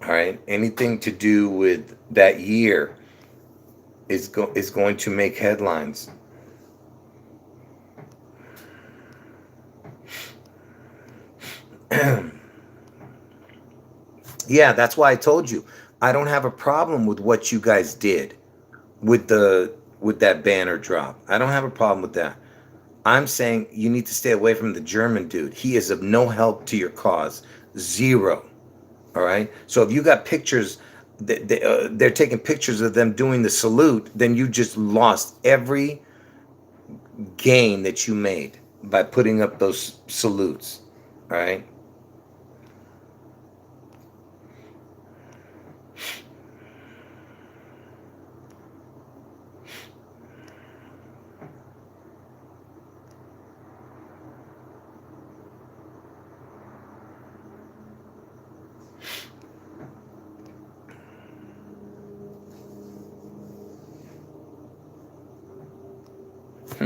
All right. Anything to do with that year is going to make headlines. Yeah, that's why I told you I don't have a problem with what you guys did with that banner drop. I don't have a problem with that. I'm saying you need to stay away from the German dude. He is of no help to your cause. Zero. All right. So if you got pictures, they're taking pictures of them doing the salute, then you just lost every gain that you made by putting up those salutes. All right.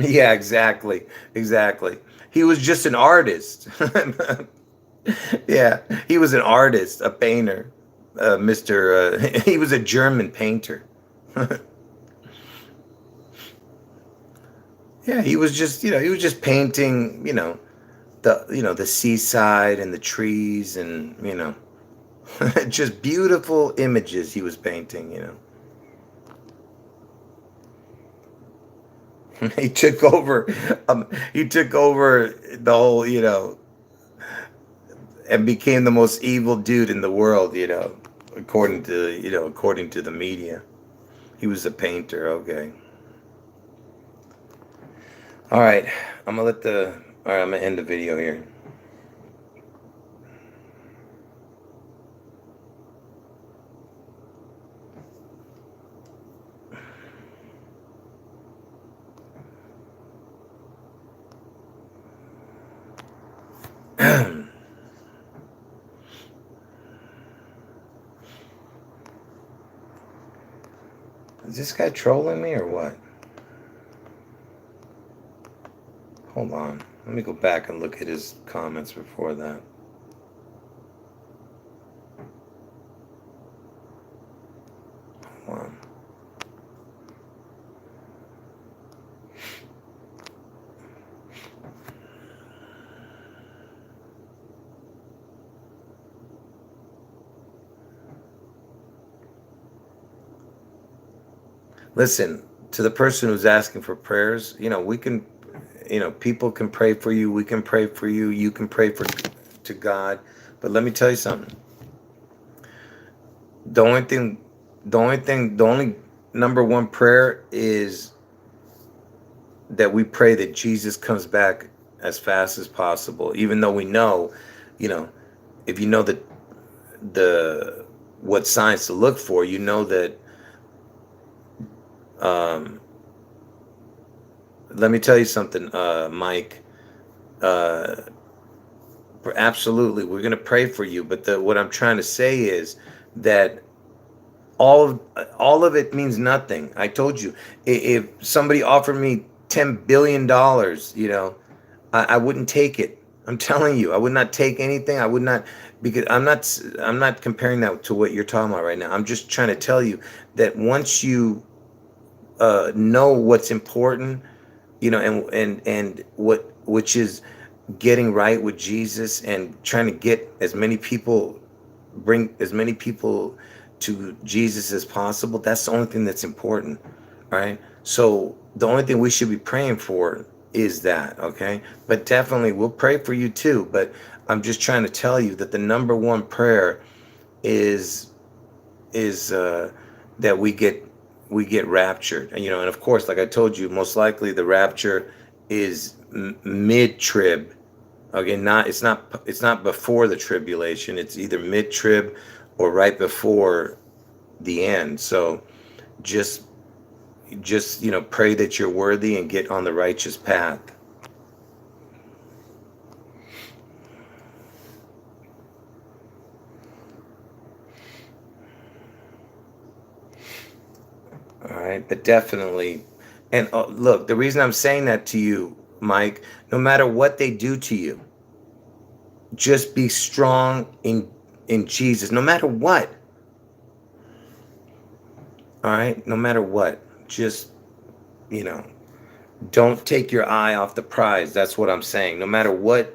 Yeah, exactly. Exactly. He was just an artist. Yeah, he was an artist, a painter. Mr. He was a German painter. Yeah, he was just painting, the seaside and the trees and, just beautiful images he was painting. He took over, he took over the whole, and became the most evil dude in the world, according to the media. He was a painter, okay. All right, all right, I'm gonna end the video here. Is this guy trolling me or what? Hold on. Let me go back and look at his comments before that. Listen, to the person who's asking for prayers, we can, people can pray for you. We can pray for you. You can pray for to God. But let me tell you something. The only thing, the only number one prayer is that we pray that Jesus comes back as fast as possible. Even though we know, you know, if you know the what signs to look for, you know that. Um, Let me tell you something, Mike. Uh, Absolutely, we're gonna pray for you. But what I'm trying to say is that all of all of it means nothing. I told you, if somebody offered me $10 billion, I wouldn't take it. I'm telling you, I would not take anything. I would not, because I'm not comparing that to what you're talking about right now. I'm just trying to tell you that once you know what's important, and what which is getting right with Jesus and trying to get bring as many people to Jesus as possible. That's the only thing that's important, right? So the only thing we should be praying for is that, okay? But definitely we'll pray for you too. But I'm just trying to tell you that the number one prayer is is that we get raptured, and of course, like I told you, most likely the rapture is mid trib. Okay, it's not before the tribulation. It's either mid trib or right before the end. So just pray that you're worthy and get on the righteous path. All right, but definitely. And look, the reason I'm saying that to you, Mike, no matter what they do to you, just be strong in Jesus, no matter what. All right, no matter what, just you know, don't take your eye off the prize. That's what I'm saying. No matter what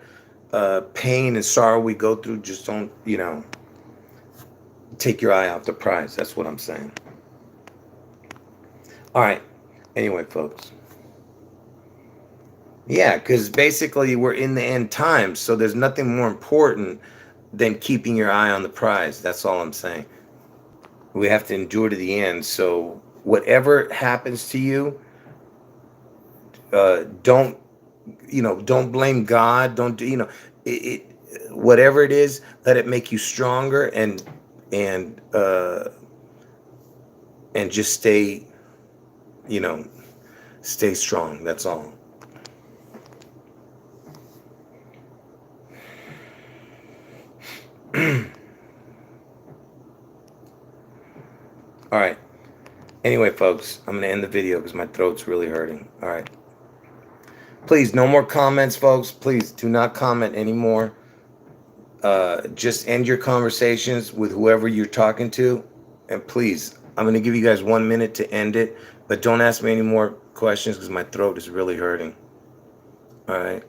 pain and sorrow we go through, just don't take your eye off the prize. That's what I'm saying. All right. Anyway, folks. Yeah, because basically we're in the end times, so there's nothing more important than keeping your eye on the prize. That's all I'm saying. We have to endure to the end. So whatever happens to you, don't don't blame God. Don't do whatever it is. Let it make you stronger and uh, and just you know stay strong. That's all. All right. Anyway, folks, I'm gonna end the video because my throat's really hurting. All right. Please, no more comments, folks. Please do not comment anymore. Just end your conversations with whoever you're talking to. And please, I'm going to give you guys 1 minute to end it. But don't ask me any more questions because my throat is really hurting. All right.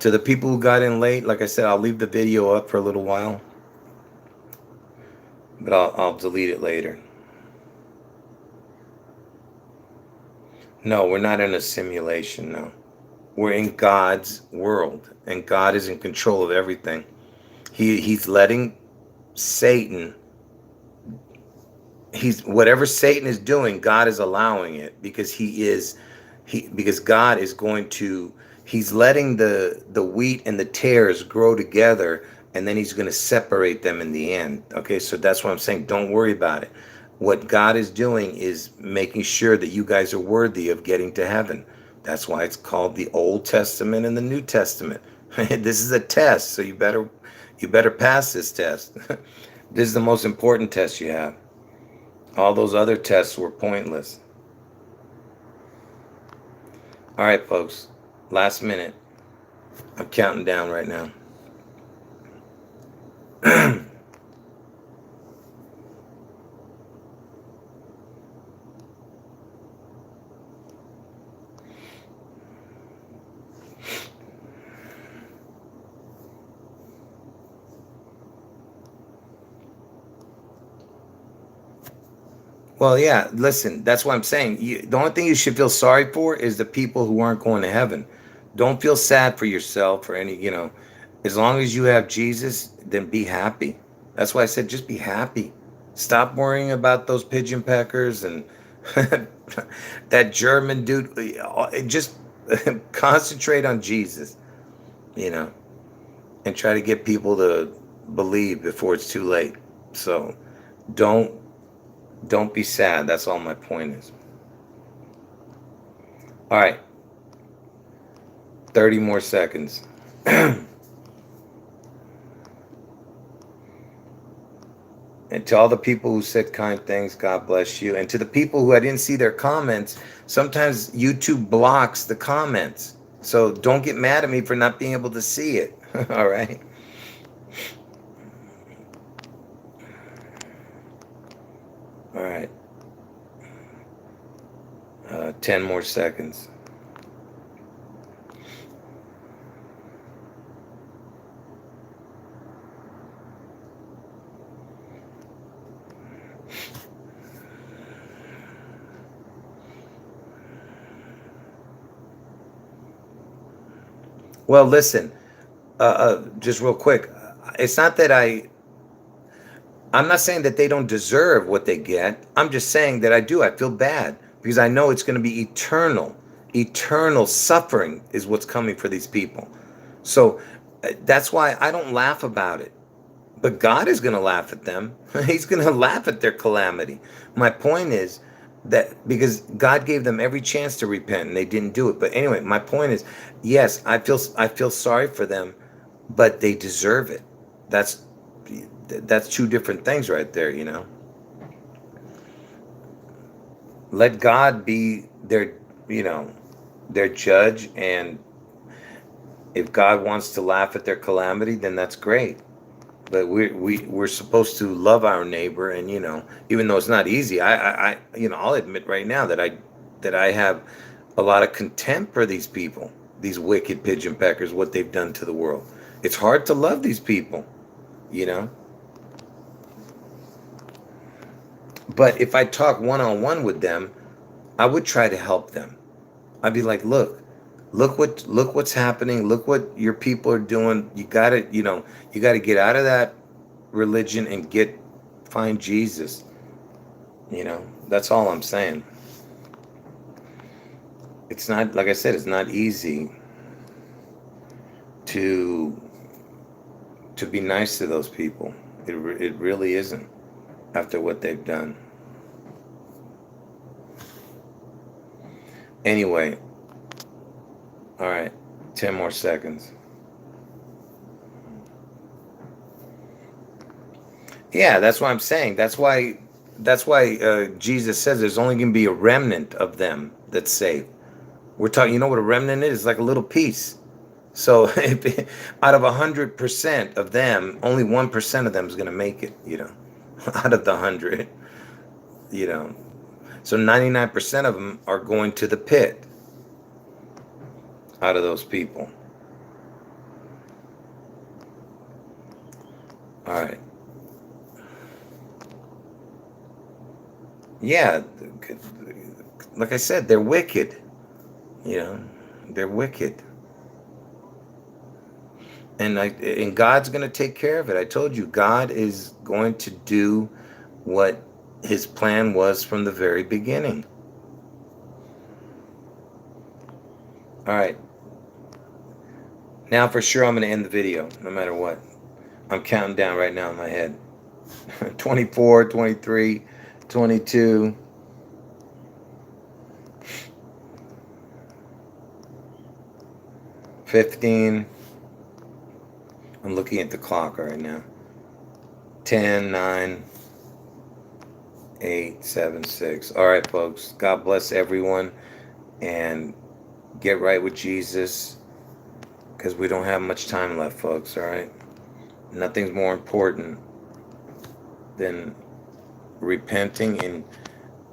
To the people who got in late, like I said, I'll leave the video up for a little while. But I'll delete it later. No, we're not in a simulation, no. We're in God's world, and God is in control of everything. He's letting Satan, he's whatever Satan is doing, God is allowing it because God is going to, he's letting the wheat and the tares grow together, and then he's going to separate them in the end. Okay, so that's what I'm saying. Don't worry about it. What God is doing is making sure that you guys are worthy of getting to heaven. That's why it's called the Old Testament and the New Testament. This is a test, so you better pass this test. This is the most important test you have. All those other tests were pointless. All right, folks. Last minute. I'm counting down right now. Well, yeah, listen, that's what I'm saying. The only thing you should feel sorry for is the people who aren't going to heaven. Don't feel sad for yourself or any, as long as you have Jesus, then be happy. That's why I said just be happy. Stop worrying about those pigeon peckers and that German dude. Just concentrate on Jesus, you know, and try to get people to believe before it's too late. So don't don't be sad. That's all my point is. All right, 30 more seconds. And to all the people who said kind things, God bless you. And to the people who I didn't see their comments, sometimes YouTube blocks the comments. So don't get mad at me for not being able to see it. All right. All right. 10 more seconds. Well, listen, just real quick. It's not that I'm not saying that they don't deserve what they get. I'm just saying that I do. I feel bad because I know it's going to be eternal. Eternal suffering is what's coming for these people. So that's why I don't laugh about it. But God is going to laugh at them. He's going to laugh at their calamity. My point is that because God gave them every chance to repent and they didn't do it. But anyway, my point is, yes, I feel sorry for them, but they deserve it. That's that's two different things right there, Let God be you know, their judge, and if God wants to laugh at their calamity, then that's great. But we're supposed to love our neighbor, and even though it's not easy, I'll admit right now that I have a lot of contempt for these people, these wicked pigeon peckers, what they've done to the world. It's hard to love these people, you know. But if I talk one on one with them, I would try to help them. I'd be like, look what's happening. Look what your people are doing. You gotta get out of that religion and find Jesus. That's all I'm saying. It's not, like I said, it's not easy to be nice to those people. It really isn't after what they've done. Anyway, all right, 10 more seconds. Yeah, that's what I'm saying. That's why Jesus says there's only going to be a remnant of them that's saved. We're talking, you know what a remnant is? It's like a little piece. So if out of 100% of them, only 1% of them is going to make it, out of the 100, you know. So 99% of them are going to the pit out of those people. All right. Yeah, like I said, they're wicked. They're wicked. And God's going to take care of it. I told you, God is going to do what his plan was from the very beginning. All right. Now for sure I'm going to end the video, no matter what. I'm counting down right now in my head. 24, 23, 22. 15. I'm looking at the clock right now. 10, 9, 8, 7, 6. All right, folks. God bless everyone. And get right with Jesus, because we don't have much time left, folks. All right. Nothing's more important than repenting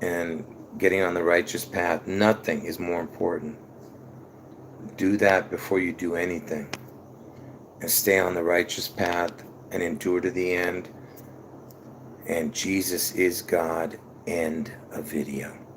and getting on the righteous path. Nothing is more important. Do that before you do anything. And stay on the righteous path and endure to the end. And Jesus is God end of video.